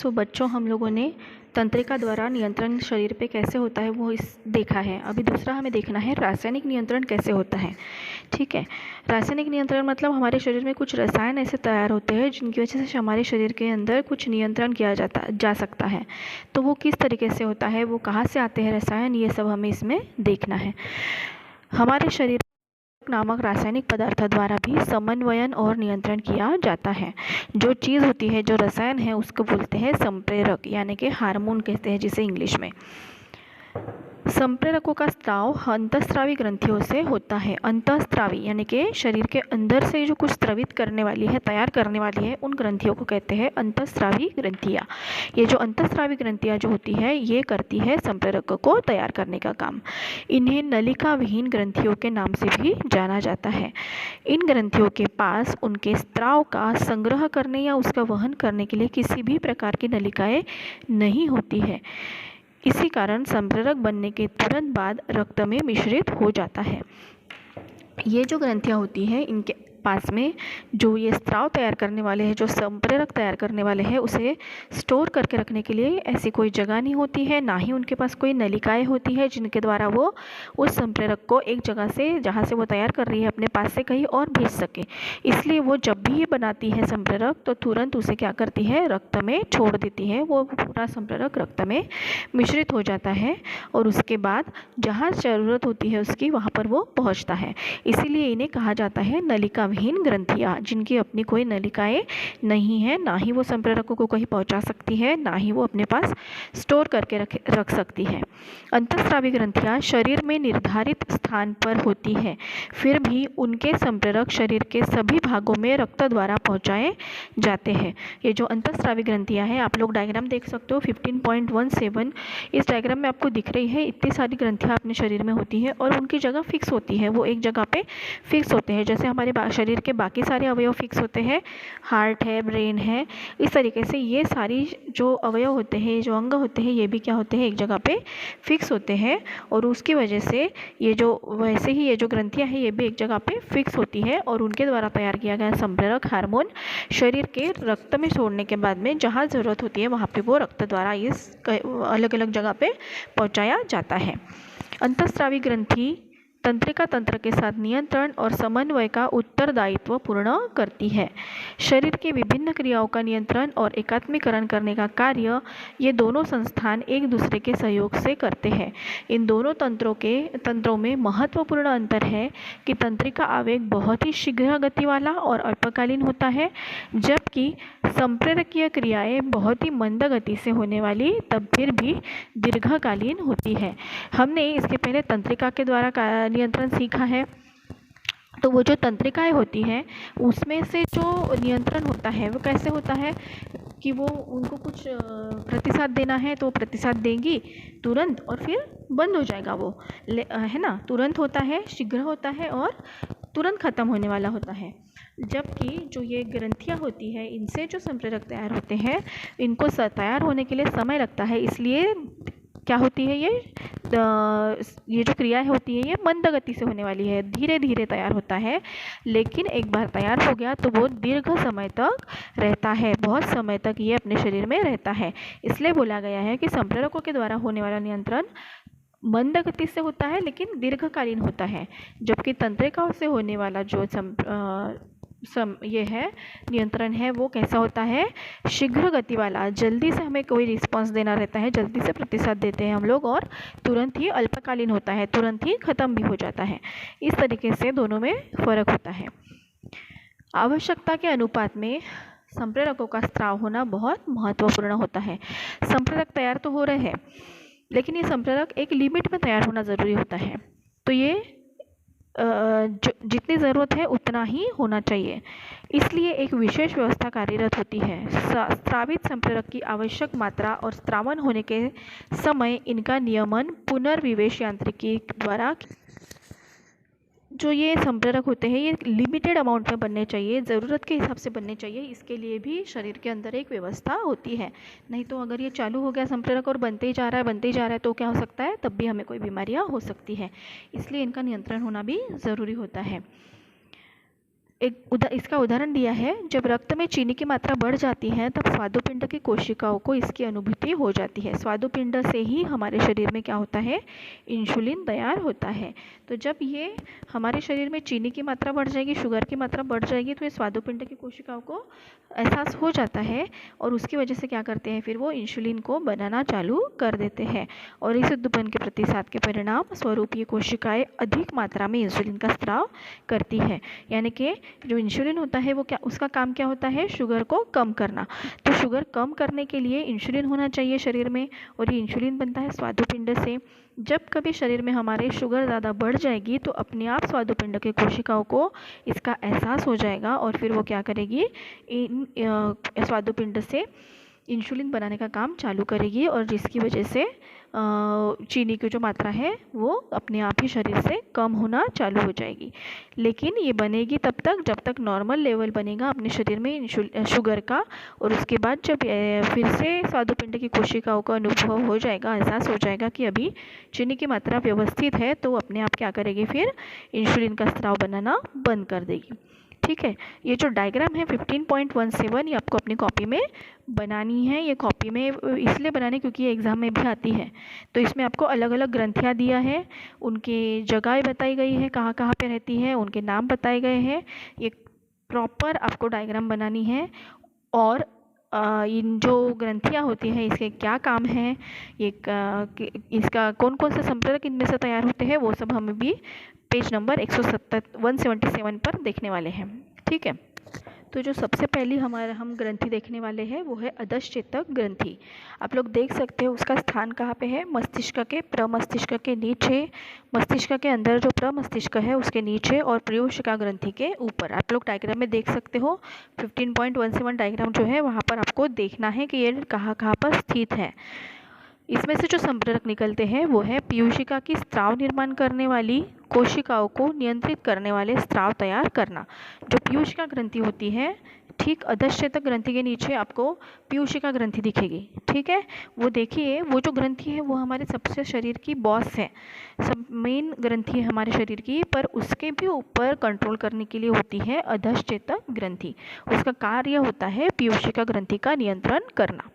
बच्चों, हम लोगों ने तंत्रिका द्वारा नियंत्रण शरीर पे कैसे होता है वो इस देखा है। अभी दूसरा हमें देखना है रासायनिक नियंत्रण कैसे होता है। ठीक है, रासायनिक नियंत्रण मतलब हमारे शरीर में कुछ रसायन ऐसे तैयार होते हैं जिनकी वजह से हमारे शरीर के अंदर कुछ नियंत्रण किया जा सकता है। तो वो किस तरीके से होता है, वो कहाँ से आते हैं रसायन, ये सब हमें इसमें देखना है। हमारे शरीर नामक रासायनिक पदार्थ द्वारा भी समन्वयन और नियंत्रण किया जाता है। जो चीज़ होती है, जो रसायन है, उसको बोलते हैं संप्रेरक, यानी कि हार्मोन कहते हैं जिसे इंग्लिश में। संप्रेरकों का स्राव अंतःस्रावी ग्रंथियों से होता है। अंतःस्रावी यानी कि शरीर के अंदर से जो कुछ स्रावित करने वाली है, तैयार करने वाली है, उन ग्रंथियों को कहते हैं अंतःस्रावी ग्रंथियाँ। ये जो अंतःस्रावी ग्रंथियाँ जो होती है, ये करती है संप्रेरकों को तैयार करने का काम। इन्हें नलिका विहीन ग्रंथियों के नाम से भी जाना जाता है। इन ग्रंथियों के पास उनके स्राव का संग्रह करने या उसका वहन करने के लिए किसी भी प्रकार की नलिकाएं नहीं होती है। इसी कारण संप्रेरक बनने के तुरंत बाद रक्त में मिश्रित हो जाता है। ये जो ग्रंथियाँ होती हैं, इनके पास में जो ये स्राव तैयार करने वाले हैं, जो संप्रेरक तैयार करने वाले हैं, उसे स्टोर करके रखने के लिए ऐसी कोई जगह नहीं होती है, ना ही उनके पास कोई नलिकाएं होती है जिनके द्वारा वो उस संप्रेरक को एक जगह से, जहाँ से वो तैयार कर रही है, अपने पास से कहीं और भेज सके। इसलिए वो जब भी ये बनाती है संप्रेरक, तो तुरंत उसे क्या करती है, रक्त में छोड़ देती है। वो पूरा संप्रेरक रक्त में मिश्रित हो जाता है और उसके बाद जहाँ ज़रूरत होती है उसकी, वहाँ पर वो पहुँचता है। इसीलिए इन्हें कहा जाता है नलिका विहीन ग्रंथियाँ, जिनकी अपनी कोई नलिकाएं नहीं है, ना ही वो संप्रेरकों को कहीं पहुंचा सकती है, ना ही वो अपने पास स्टोर करके रख सकती है। अंतःस्रावी ग्रंथियाँ शरीर में निर्धारित स्थान पर होती है, फिर भी उनके संप्रेरक शरीर के सभी भागों में रक्त द्वारा पहुंचाए जाते हैं। ये जो अंतःस्रावी ग्रंथियाँ हैं, आप लोग डायग्राम देख सकते हो 15.17। इस डायग्राम में आपको दिख रही है, इतनी सारी ग्रंथियाँ अपने शरीर में होती हैं और उनकी जगह फिक्स होती है, वो एक जगह पे फिक्स होते हैं। जैसे हमारे शरीर के बाकी सारे अवयव फिक्स होते हैं, हार्ट है, ब्रेन है, इस तरीके से ये सारी जो अवयव होते हैं, जो अंग होते हैं, ये भी क्या होते हैं, एक जगह पे फिक्स होते हैं। और उसकी वजह से ये जो, वैसे ही ये जो ग्रंथियाँ हैं, ये भी एक जगह पे फिक्स होती है और उनके द्वारा तैयार किया गया संप्रेरक हार्मोन शरीर के रक्त में छोड़ने के बाद में जहाँ ज़रूरत होती है वहाँ पे वो रक्त द्वारा इस अलग अलग जगह पे पहुँचाया जाता है। अंतःस्रावी ग्रंथि तंत्रिका तंत्र के साथ नियंत्रण और समन्वय का उत्तरदायित्व पूर्ण करती है। शरीर के विभिन्न क्रियाओं का नियंत्रण और एकात्मीकरण करने का कार्य ये दोनों संस्थान एक दूसरे के सहयोग से करते हैं। इन दोनों तंत्रों में महत्वपूर्ण अंतर है कि तंत्रिका आवेग बहुत ही शीघ्र गति वाला और अल्पकालीन होता है, जबकि संप्रेरकीय क्रियाएं बहुत ही मंद गति से होने वाली तब फिर भी दीर्घकालीन होती है। हमने इसके पहले तंत्रिका के द्वारा नियंत्रण सीखा है। तो वो जो तंत्रिकाएं होती हैं, उसमें से जो नियंत्रण होता है वो कैसे होता है कि वो उनको कुछ प्रतिसाद देना है तो प्रतिसाद देंगी तुरंत और फिर बंद हो जाएगा वो, है ना। तुरंत होता है, शीघ्र होता है और तुरंत ख़त्म होने वाला होता है। जबकि जो ये ग्रंथियाँ होती है, इनसे जो संप्रेरक तैयार होते हैं, इनको तैयार होने के लिए समय लगता है। इसलिए क्या होती है, ये जो क्रियाएं होती है, ये मंद गति से होने वाली है, धीरे धीरे तैयार होता है। लेकिन एक बार तैयार हो गया तो वो दीर्घ समय तक रहता है, बहुत समय तक ये अपने शरीर में रहता है। इसलिए बोला गया है कि संप्रेरकों के द्वारा होने वाला नियंत्रण मंद गति से होता है लेकिन दीर्घकालीन होता है, जबकि तंत्रिकाओं से होने वाला जो ये है नियंत्रण है, वो कैसा होता है, शीघ्र गति वाला। जल्दी से हमें कोई रिस्पांस देना रहता है, जल्दी से प्रतिसाद देते हैं हम लोग, और तुरंत ही अल्पकालीन होता है, तुरंत ही ख़त्म भी हो जाता है। इस तरीके से दोनों में फ़र्क होता है। आवश्यकता के अनुपात में संप्रेरकों का स्राव होना बहुत महत्वपूर्ण होता है। संप्रेरक तैयार तो हो रहे हैं, लेकिन ये संप्रेरक एक लिमिट में तैयार होना ज़रूरी होता है। तो ये जितनी ज़रूरत है उतना ही होना चाहिए। इसलिए एक विशेष व्यवस्था कार्यरत होती है। स्रावित संप्रेरक की आवश्यक मात्रा और स्रावन होने के समय इनका नियमन पुनर्विवेश यांत्रिकी द्वारा। जो ये संप्रेरक होते हैं, ये लिमिटेड अमाउंट में बनने चाहिए, ज़रूरत के हिसाब से बनने चाहिए। इसके लिए भी शरीर के अंदर एक व्यवस्था होती है। नहीं तो अगर ये चालू हो गया संप्रेरक और बनते ही जा रहा है तो क्या हो सकता है, तब भी हमें कोई बीमारियां हो सकती है। इसलिए इनका नियंत्रण होना भी ज़रूरी होता है। इसका उदाहरण दिया है, जब रक्त में चीनी की मात्रा बढ़ जाती है तब स्वादुपिंड की कोशिकाओं को इसकी अनुभूति हो जाती है। स्वादुपिंड से ही हमारे शरीर में क्या होता है, इंसुलिन तैयार होता है। तो जब ये हमारे शरीर में चीनी की मात्रा बढ़ जाएगी, शुगर की मात्रा बढ़ जाएगी, तो ये स्वादुपिंड की कोशिकाओं को एहसास हो जाता है और उसकी वजह से क्या करते हैं, फिर वो इंसुलिन को बनाना चालू कर देते हैं और इस उद्दीपन के प्रतिसाद के परिणाम स्वरूप ये कोशिकाएं अधिक मात्रा में इंसुलिन का स्राव करती है। यानी कि जो इंसुलिन होता है वो क्या, उसका काम क्या होता है, शुगर को कम करना। तो शुगर कम करने के लिए इंसुलिन होना चाहिए शरीर में और ये इंसुलिन बनता है स्वादुपिंड से। जब कभी शरीर में हमारे शुगर ज़्यादा बढ़ जाएगी तो अपने आप स्वादुपिंड के कोशिकाओं को इसका एहसास हो जाएगा और फिर वो क्या करेगी, इन स्वादुपिंड से इंसुलिन बनाने का काम चालू करेगी और जिसकी वजह से चीनी की जो मात्रा है वो अपने आप ही शरीर से कम होना चालू हो जाएगी। लेकिन ये बनेगी तब तक जब तक नॉर्मल लेवल बनेगा अपने शरीर में शुगर का, और उसके बाद जब फिर से स्वादुपिंड की कोशिकाओं का अनुभव हो जाएगा, एहसास हो जाएगा कि अभी चीनी की मात्रा व्यवस्थित है, तो अपने आप क्या करेगी, फिर इंसुलिन का स्राव बनाना बंद कर देगी। ठीक है, ये जो डायग्राम है 15.17 ये आपको अपनी कॉपी में बनानी है। ये कॉपी में इसलिए बनानी क्योंकि ये एग्ज़ाम में भी आती है। तो इसमें आपको अलग अलग ग्रंथियाँ दिया है, उनके जगह बताई गई है, कहाँ कहाँ पे रहती है, उनके नाम बताए गए हैं। ये प्रॉपर आपको डायग्राम बनानी है और इन जो ग्रंथियाँ होती हैं इसके क्या काम हैं, ये इसका कौन कौन से संप्रेरक इनमें से तैयार होते हैं, वो सब हमें भी पेज नंबर 177 पर देखने वाले हैं। ठीक है, तो जो सबसे पहली हम ग्रंथि देखने वाले हैं वो है अधश्चेतक ग्रंथि। आप लोग देख सकते हो उसका स्थान कहाँ पे है, मस्तिष्क के प्रमस्तिष्क के नीचे, मस्तिष्क के अंदर जो प्रमस्तिष्क है उसके नीचे और प्रियोशिका ग्रंथि के ऊपर। आप लोग डायग्राम में देख सकते हो 15.17 डायग्राम जो है वहाँ पर आपको देखना है कि ये कहाँ कहाँ पर स्थित है। इसमें से जो संप्रेरक निकलते हैं वो है पीयूषिका की स्राव निर्माण करने वाली कोशिकाओं को नियंत्रित करने वाले स्राव तैयार करना। जो पीयूषिका ग्रंथि होती है, ठीक अधश्चेतक ग्रंथि के नीचे आपको पीयूषिका ग्रंथि दिखेगी। ठीक है, वो देखिए, वो जो ग्रंथि है वो हमारे सबसे शरीर की बॉस है, सब मेन ग्रंथि है हमारे शरीर की, पर उसके भी ऊपर कंट्रोल करने के लिए होती है अधश्चेतक ग्रंथि। उसका कार्य होता है पीयूषिका ग्रंथि का नियंत्रण करना।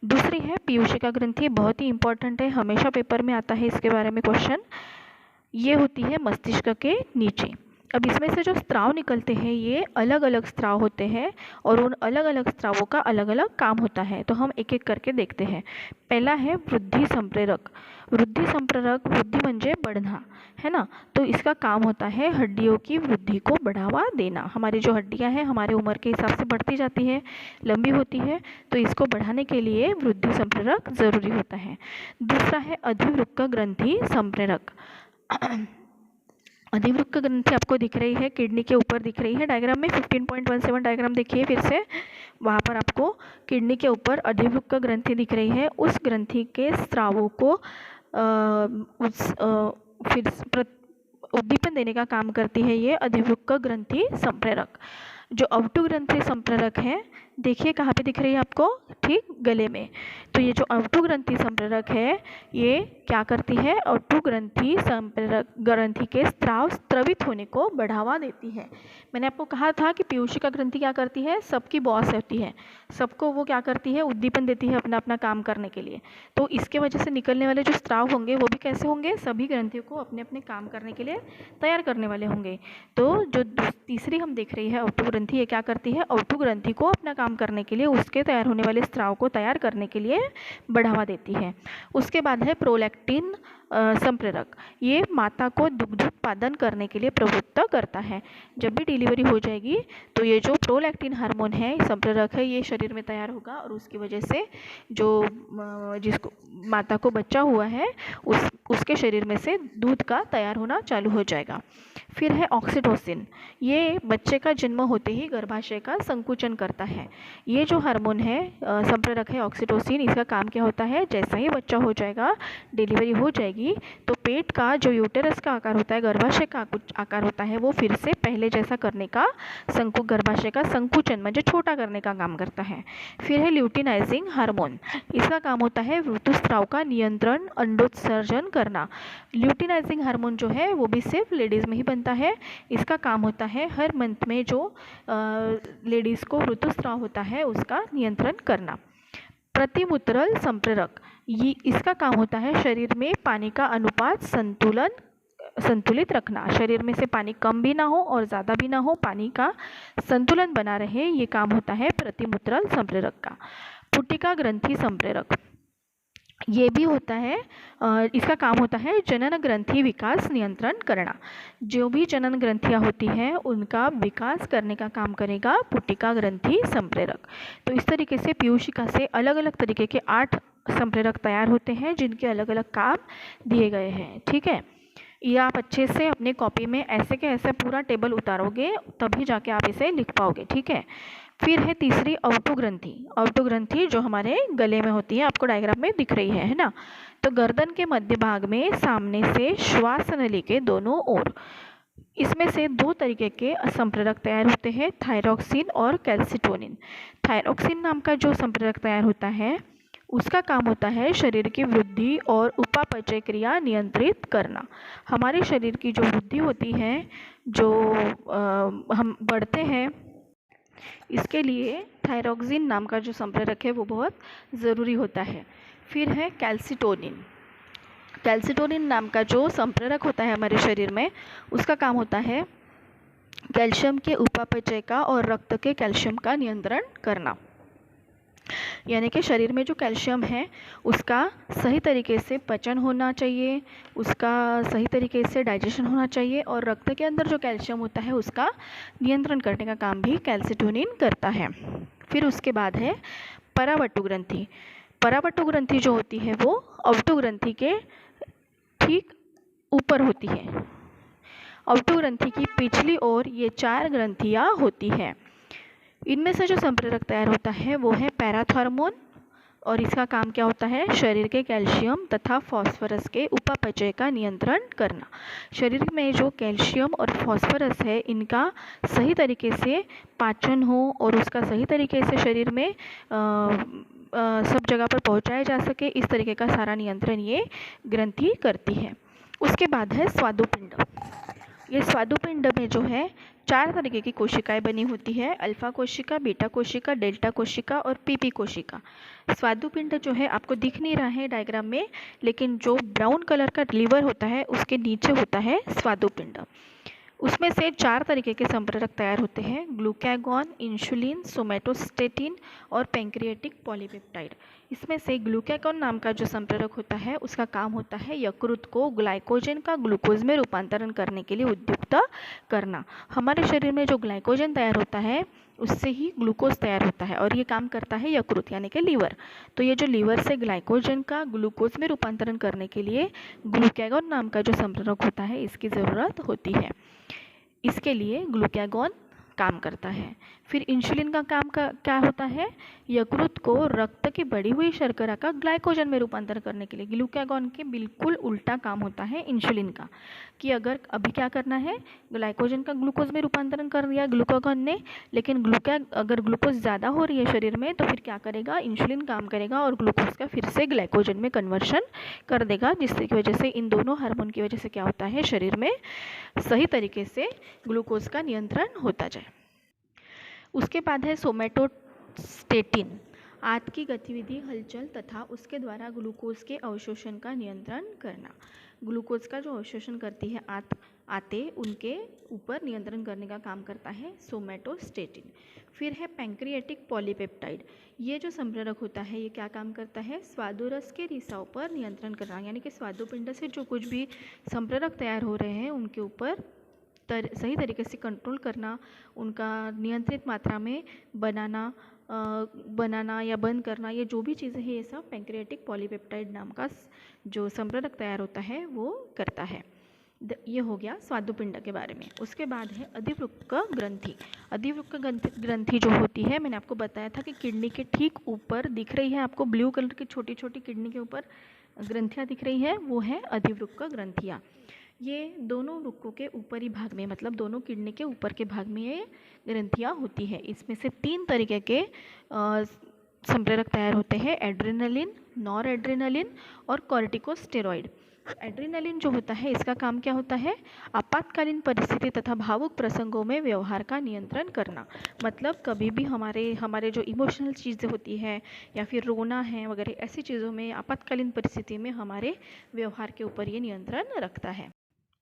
दूसरी है पीयूषिका ग्रंथि, बहुत ही इंपॉर्टेंट है, हमेशा पेपर में आता है इसके बारे में क्वेश्चन। ये होती है मस्तिष्क के नीचे। अब इसमें से जो स्राव निकलते हैं ये अलग अलग स्राव होते हैं और उन अलग अलग स्रावों का अलग अलग काम होता है। तो हम एक एक करके देखते हैं। पहला है वृद्धि संप्रेरक। वृद्धि संप्रेरक, वृद्धि म्हणजे बढ़ना, है ना, तो इसका काम होता है हड्डियों की वृद्धि को बढ़ावा देना। हमारी जो हड्डियां हैं हमारे उम्र के हिसाब से बढ़ती जाती है, लंबी होती है, तो इसको बढ़ाने के लिए वृद्धि संप्रेरक जरूरी होता है। दूसरा है अधिवृक्क ग्रंथि संप्रेरक। अधिवृक्क ग्रंथि आपको दिख रही है, किडनी के ऊपर दिख रही है डायग्राम में। 15.17 डायग्राम देखिए फिर से, वहाँ पर आपको किडनी के ऊपर अधिवृक्क ग्रंथि दिख रही है। उस ग्रंथि के स्रावों को फिर उद्दीपन देने का काम करती है ये अधिवृक्क ग्रंथि संप्रेरक। जो अवटु ग्रंथि संप्रेरक है, देखिए कहाँ पे दिख रही है आपको, ठीक गले में। तो ये जो अवटु ग्रंथि संप्रेरक है ये क्या करती है, अवटु ग्रंथि संप्रेरक ग्रंथि के स्राव स्रवित होने को बढ़ावा देती है। मैंने आपको कहा था कि पीयूषिका ग्रंथि क्या करती है, सबकी बॉस होती है, सबको वो क्या करती है, उद्दीपन देती है अपना अपना काम करने के लिए। तो इसके वजह से निकलने वाले जो स्राव होंगे वो भी कैसे होंगे, सभी ग्रंथियों को अपने अपने काम करने के लिए तैयार करने वाले होंगे। तो जो तीसरी हम देख रही है अवटु ग्रंथि, ये क्या करती है, अवटु ग्रंथि को अपना काम करने के लिए, उसके तैयार होने वाले स्राव को तैयार करने के लिए बढ़ावा देती है। उसके बाद है प्रोलैक्टिन संप्रेरक। ये माता को दुग्ध उत्पादन करने के लिए प्रवृत्त करता है। जब भी डिलीवरी हो जाएगी तो ये जो प्रोलैक्टिन हार्मोन है, संप्रेरक है, ये शरीर में तैयार होगा और उसकी वजह से जो जिसको माता को बच्चा हुआ है उसके शरीर में से दूध का तैयार होना चालू हो जाएगा। फिर है ऑक्सीटोसिन। ये बच्चे का जन्म होते ही गर्भाशय का संकुचन करता है। ये जो हार्मोन है, संप्रेरक है ऑक्सीटोसिन, इसका काम क्या होता है, जैसा ही बच्चा हो जाएगा, डिलीवरी हो जाएगी, होगी तो पेट का जो यूटेरस का आकार होता है, गर्भाशय का आकार होता है, वो फिर से पहले जैसा करने का गर्भाशय का संकुचन म्हणजे छोटा करने का काम करता है। फिर है ल्यूटिनाइजिंग हार्मोन। इसका काम होता है ऋतुस्राव का नियंत्रण, अंडोत्सर्जन करना। ल्यूटिनाइजिंग हार्मोन जो है वो भी सिर्फ लेडीज़ में ही बनता है। इसका काम होता है हर मंथ में जो लेडीज़ को ऋतुस्राव होता है उसका नियंत्रण करना। प्रतिमूत्रल संप्रेरक, ये इसका काम होता है शरीर में पानी का अनुपात संतुलित रखना। शरीर में से पानी कम भी ना हो और ज़्यादा भी ना हो, पानी का संतुलन बना रहे, ये काम होता है प्रतिमूत्रल संप्रेरक का। पुटिका ग्रंथि संप्रेरक, ये भी होता है, इसका काम होता है जनन ग्रंथि विकास नियंत्रण करना। जो भी जनन ग्रंथियाँ होती हैं उनका विकास करने का काम करेगा पुटिका ग्रंथि संप्रेरक। तो इस तरीके से पीयूषिका से अलग अलग तरीके के 8 संप्रेरक तैयार होते हैं जिनके अलग अलग काम दिए गए हैं। ठीक है, ये आप अच्छे से अपने कॉपी में ऐसे के ऐसे पूरा टेबल उतारोगे तभी जाके आप इसे लिख पाओगे। ठीक है, फिर है तीसरी अवटु ग्रंथि। अवटु ग्रंथि जो हमारे गले में होती है, आपको डायग्राम में दिख रही है ना। तो गर्दन के मध्य भाग में सामने से श्वास नली के दोनों ओर, इसमें से 2 तरीके के संप्रेरक तैयार होते हैं, थायरॉक्सिन और कैल्सिटोनिन। थायरॉक्सिन नाम का जो संप्रेरक तैयार होता है उसका काम होता है शरीर की वृद्धि और उपापचय क्रिया नियंत्रित करना। हमारे शरीर की जो वृद्धि होती है, जो हम बढ़ते हैं, इसके लिए थायरॉक्सिन नाम का जो संप्रेरक है वो बहुत ज़रूरी होता है। फिर है कैल्सिटोनिन। कैल्सिटोनिन नाम का जो संप्रेरक होता है हमारे शरीर में, उसका काम होता है कैल्शियम के उपापचय का और रक्त के कैल्शियम का नियंत्रण करना। यानी कि शरीर में जो कैल्शियम है उसका सही तरीके से पचन होना चाहिए, उसका सही तरीके से डाइजेशन होना चाहिए, और रक्त के अंदर जो कैल्शियम होता है उसका नियंत्रण करने का काम भी कैल्सिटोनिन करता है। फिर उसके बाद है परावट्टु ग्रंथि। परावट्टु ग्रंथि जो होती है वो अवटु ग्रंथि के ठीक ऊपर होती है। अवटु ग्रंथि की पिछली ओर ये 4 ग्रंथियाँ होती हैं। इनमें से जो संप्रेरक तैयार होता है वो है पैराथॉर्मोन, और इसका काम क्या होता है शरीर के कैल्शियम तथा फॉस्फोरस के उपापचय का नियंत्रण करना। शरीर में जो कैल्शियम और फॉस्फोरस है इनका सही तरीके से पाचन हो और उसका सही तरीके से शरीर में सब जगह पर पहुंचाया जा सके, इस तरीके का सारा नियंत्रण ये ग्रंथि करती है। उसके बाद है स्वादुपिंड। ये स्वादुपिंड में जो है 4 तरीके की कोशिकाएं बनी होती है, अल्फा कोशिका, बीटा कोशिका, डेल्टा कोशिका और पीपी कोशिका। स्वादुपिंड जो है आपको दिख नहीं रहा है डायग्राम में, लेकिन जो ब्राउन कलर का लीवर होता है उसके नीचे होता है स्वादुपिंड। उसमें से 4 तरीके के संप्रेरक तैयार होते हैं, ग्लूकागॉन, इंसुलिन, सोमेटोस्टेटिन और पैंक्रियाटिक पॉलीपेप्टाइड। इसमें से ग्लूकागॉन नाम का जो संप्रेरक होता है उसका काम होता है यकृत को ग्लाइकोजन का ग्लूकोज में रूपांतरण करने के लिए उद्युक्त करना। हमारे शरीर में जो ग्लाइकोजन तैयार होता है उससे ही ग्लूकोज तैयार होता है, और ये काम करता है यकृत यानी कि लीवर। तो ये जो लीवर से ग्लाइकोजन का ग्लूकोज में रूपांतरण करने के लिए ग्लूकागॉन नाम का जो संप्रेरक होता है इसकी ज़रूरत होती है। इसके लिए ग्लूकागॉन काम करता है। फिर इंसुलिन का काम क्या होता है, यकृत को रक्त की बढ़ी हुई शर्करा का ग्लाइकोजन में रूपांतर करने के लिए। ग्लूकागॉन के बिल्कुल उल्टा काम होता है इंसुलिन का, कि अगर अभी क्या करना है, ग्लाइकोजन का ग्लूकोज में रूपांतरण कर दिया ग्लूकागॉन ने, लेकिन अगर ग्लूकोज ज़्यादा हो रही है शरीर में तो फिर क्या करेगा, इंसुलिन काम करेगा और ग्लूकोज का फिर से ग्लाइकोजन में कन्वर्शन कर देगा, जिसकी वजह से इन दोनों हार्मोन की वजह से क्या होता है, शरीर में सही तरीके से ग्लूकोज का नियंत्रण होता जाए। उसके बाद है सोमेटोस्टेटिन। आंत की गतिविधि, हलचल तथा उसके द्वारा ग्लूकोज के अवशोषण का नियंत्रण करना। ग्लूकोज का जो अवशोषण करती है आते उनके ऊपर नियंत्रण करने का काम करता है सोमेटोस्टेटिन। फिर है पैंक्रियाटिक पॉलीपेप्टाइड। ये जो संप्रेरक होता है ये क्या काम करता है, स्वादुरस के रिसाव पर नियंत्रण करना, यानी कि स्वादुपिंड से जो कुछ भी संप्रेरक तैयार हो रहे हैं उनके ऊपर सही तरीके से कंट्रोल करना, उनका नियंत्रित मात्रा में बनाना या बंद करना, ये जो भी चीज़ें हैं ये सब पैंक्रियाटिक पॉलीपेप्टाइड नाम का जो संप्रेरक तैयार होता है वो करता है। ये हो गया स्वादुपिंड के बारे में। उसके बाद है अधिवृक्क ग्रंथि। अधिवृक्क ग्रंथि जो होती है, मैंने आपको बताया था कि किडनी के ठीक ऊपर दिख रही है आपको, ब्लू कलर की छोटी छोटी किडनी के ऊपर ग्रंथियाँ दिख रही हैं वो है अधिवृक्क ग्रंथियाँ। ये दोनों वृक्कों के ऊपरी भाग में, मतलब दोनों किडनी के ऊपर के भाग में ये ग्रंथियाँ होती है। इसमें से 3 तरीके के संप्रेरक तैयार होते हैं, एड्रेनलिन, नॉर एड्रेनलिन और कॉर्टिकोस्टेरॉइड। एड्रेनलिन जो होता है इसका काम क्या होता है, आपातकालीन परिस्थिति तथा भावुक प्रसंगों में व्यवहार का नियंत्रण करना। मतलब कभी भी हमारे जो इमोशनल चीज़ें होती है या फिर रोना है वगैरह, ऐसी चीज़ों में आपातकालीन परिस्थिति में हमारे व्यवहार के ऊपर ये नियंत्रण रखता है।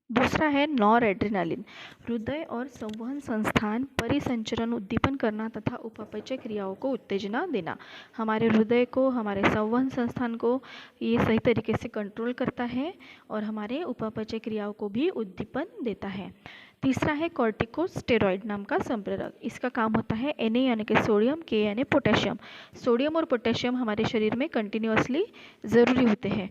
दूसरा है नॉर एड्रेनालिन, हृदय और संवहन संस्थान परिसंचरण उद्दीपन करना तथा उपापचय क्रियाओं को उत्तेजना देना। हमारे हृदय को, हमारे संवहन संस्थान को ये सही तरीके से कंट्रोल करता है और हमारे उपापचय क्रियाओं को भी उद्दीपन देता है। तीसरा है कॉर्टिकोस्टेरॉइड नाम का संप्रेरक। इसका काम होता है Na यानी कि सोडियम, K यानी पोटेशियम। सोडियम और पोटेशियम हमारे शरीर में कंटिन्यूअसली ज़रूरी होते हैं,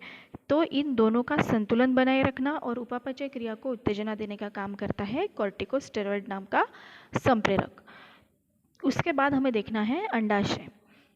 तो इन दोनों का संतुलन बनाए रखना और उपापचय क्रिया को उत्तेजना देने का काम करता है कॉर्टिकोस्टेरॉइड नाम का संप्रेरक। उसके बाद हमें देखना है अंडाशय।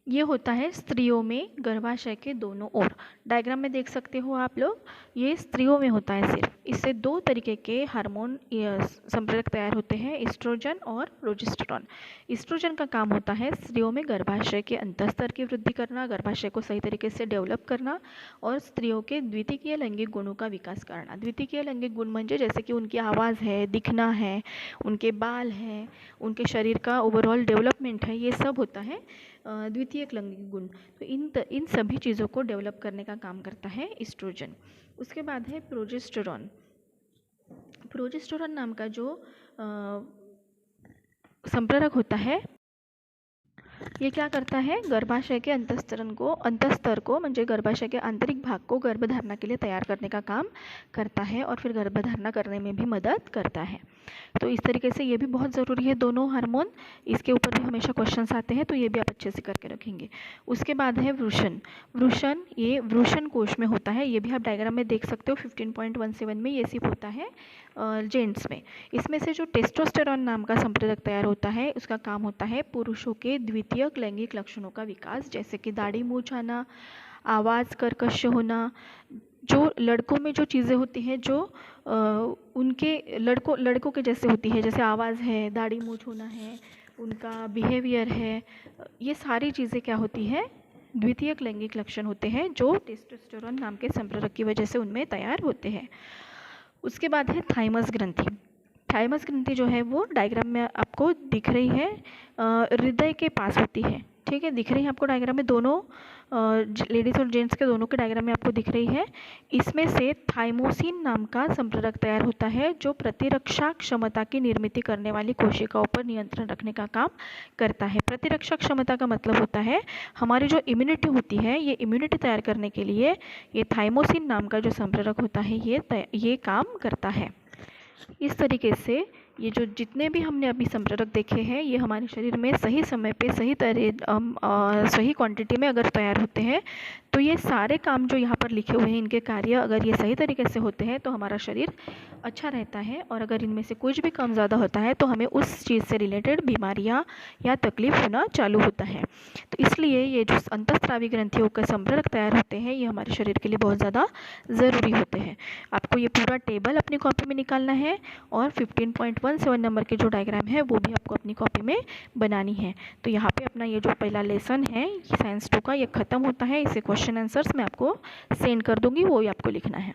ये होता है स्त्रियों में गर्भाशय के दोनों ओर। डायग्राम में देख सकते हो आप लोग, ये स्त्रियों में होता है सिर्फ। इससे 2 तरीके के हार्मोन संप्रेरक तैयार होते हैं, ईस्ट्रोजन और प्रोजेस्टेरॉन। ईस्ट्रोजन का काम होता है स्त्रियों में गर्भाशय के अंतस्तर की वृद्धि करना, गर्भाशय को सही तरीके से डेवलप करना और स्त्रियों के द्वितीय लैंगिक गुणों का विकास करना। द्वितीय लैंगिक गुण म्हणजे जैसे कि उनकी आवाज़ है, दिखना है, उनके बाल हैं, उनके शरीर का ओवरऑल डेवलपमेंट है, ये सब होता है द्वितीयक लैंगिक गुण। तो इन सभी चीज़ों को डेवलप करने का काम करता है ईस्ट्रोजन। उसके बाद है प्रोजेस्टेरॉन। प्रोजेस्टेरॉन नाम का जो संप्रेरक होता है ये क्या करता है, गर्भाशय के अंतस्तर को म्हणजे गर्भाशय के आंतरिक भाग को गर्भधारणा के लिए तैयार करने का काम करता है और फिर गर्भधारणा करने में भी मदद करता है। तो इस तरीके से ये भी बहुत ज़रूरी है दोनों हार्मोन। इसके ऊपर भी हमेशा क्वेश्चंस आते हैं, तो ये भी आप अच्छे से करके रखेंगे। उसके बाद है वृषण। वृषण ये वृषण कोश में होता है, ये भी आप डायग्राम में देख सकते हो। 15.17 में ये सिर्फ होता है जेंट्स में। इसमें से जो टेस्टोस्टेरॉन नाम का संप्रेरक तैयार होता है उसका काम होता है पुरुषों के द्वितीयक लैंगिक लक्षणों का विकास, जैसे कि दाढ़ी मूंछ आना, आवाज़ कर्कश होना। जो लड़कों में जो चीज़ें होती हैं जो उनके लड़कों के जैसे होती है, जैसे आवाज़ है, दाढ़ी मूंछ होना है, उनका बिहेवियर है, ये सारी चीज़ें क्या होती है, द्वितीयक लैंगिक लक्षण होते हैं जो टेस्टोस्टेरोन नाम के संप्रेरक की वजह से उनमें तैयार होते हैं। उसके बाद है थाइमस ग्रंथि। थाइमस ग्रंथि जो है वो डायग्राम में आपको दिख रही है, हृदय के पास होती है। ठीक है, दिख रही है आपको डायग्राम में, दोनों लेडीज़ और जेंट्स के दोनों के डायग्राम में आपको दिख रही है। इसमें से थाइमोसिन नाम का संप्रेरक तैयार होता है जो प्रतिरक्षा क्षमता की निर्मित करने वाली कोशिकाओं पर नियंत्रण रखने का काम करता है। प्रतिरक्षा क्षमता का मतलब होता है हमारी जो इम्यूनिटी होती है, ये इम्यूनिटी तैयार करने के लिए ये थाइमोसिन नाम का जो संप्रेरक होता है ये काम करता है। इस तरीके से ये जो जितने भी हमने अभी संप्रेरक देखे हैं ये हमारे शरीर में सही समय पे सही क्वांटिटी में अगर तैयार होते हैं तो ये सारे काम जो यहाँ पर लिखे हुए हैं इनके कार्य अगर ये सही तरीके से होते हैं तो हमारा शरीर अच्छा रहता है, और अगर इनमें से कुछ भी कम ज़्यादा होता है तो हमें उस चीज़ से रिलेटेड बीमारियाँ या तकलीफ होना चालू होता है। तो इसलिए ये जो अंतःस्रावी ग्रंथियों के संप्रेरक तैयार होते हैं ये हमारे शरीर के लिए बहुत ज़्यादा ज़रूरी होते हैं। आपको ये पूरा टेबल अपनी कॉपी में निकालना है और 15.17 नंबर के जो डायग्राम है वो भी आपको अपनी कॉपी में बनानी है। तो यहाँ पे अपना ये जो पहला लेसन है साइंस 2 का ये ख़त्म होता है। इसे क्वेश्चन आंसर्स मैं आपको सेंड कर दूँगी, वो ही आपको लिखना है।